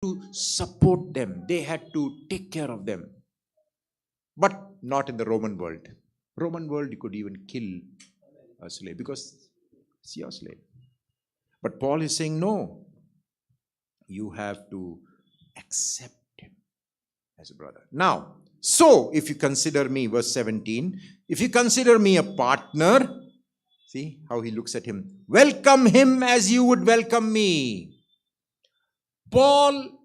to support them. They had to take care of them. But not in the Roman world. Roman world, you could even kill a slave because it's your slave. But Paul is saying, no, you have to accept him as a brother. Now, so if you consider me, verse 17, if you consider me a partner, see how he looks at him, welcome him as you would welcome me. Paul,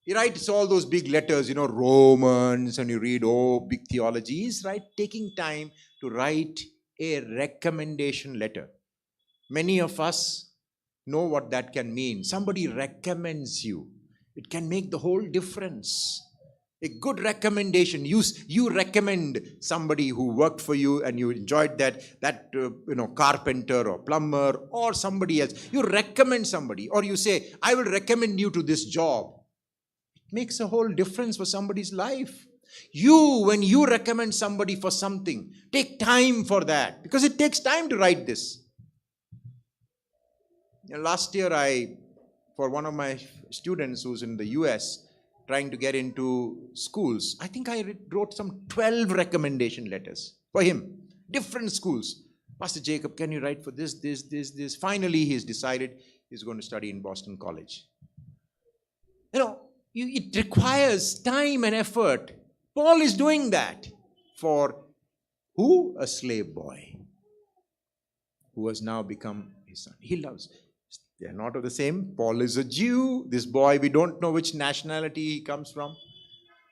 he writes all those big letters, Romans, and you read, big theologies, right? Taking time to write a recommendation letter. Many of us know what that can mean. Somebody recommends you. It can make the whole difference. A good recommendation. You recommend somebody who worked for you and you enjoyed that carpenter or plumber or somebody else. You recommend somebody, or you say, I will recommend you to this job. It makes a whole difference for somebody's life. When you recommend somebody for something, take time for that, because it takes time to write this. Last year, for one of my students who's in the US, trying to get into schools, I think I wrote some 12 recommendation letters for him. Different schools. Pastor Jacob, can you write for this? Finally, he's decided he's going to study in Boston College. It requires time and effort. Paul is doing that for who? A slave boy who has now become his son. He loves. They are not of the same. Paul is a Jew. This boy, we don't know which nationality he comes from.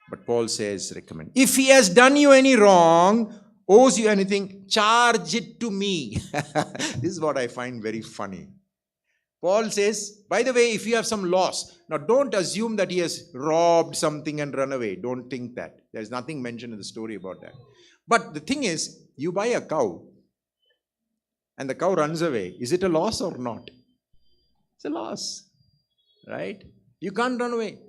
But Paul says, recommend. If he has done you any wrong, owes you anything, charge it to me. This is what I find very funny. Paul says, by the way, if you have some loss, now don't assume that he has robbed something and run away. Don't think that. There's nothing mentioned in the story about that. But the thing is, you buy a cow and the cow runs away. Is it a loss or not? It's a loss, right? You can't run away.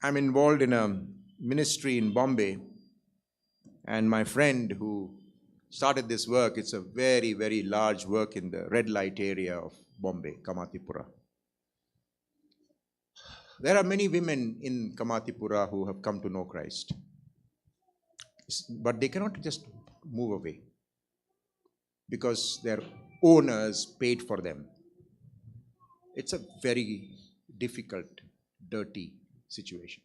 I'm involved in a ministry in Bombay, and my friend who started this work, it's a very, very large work in the red light area of Bombay, Kamatipura. There are many women in Kamatipura who have come to know Christ, but they cannot just move away because their owners paid for them. It's a very difficult, dirty situation.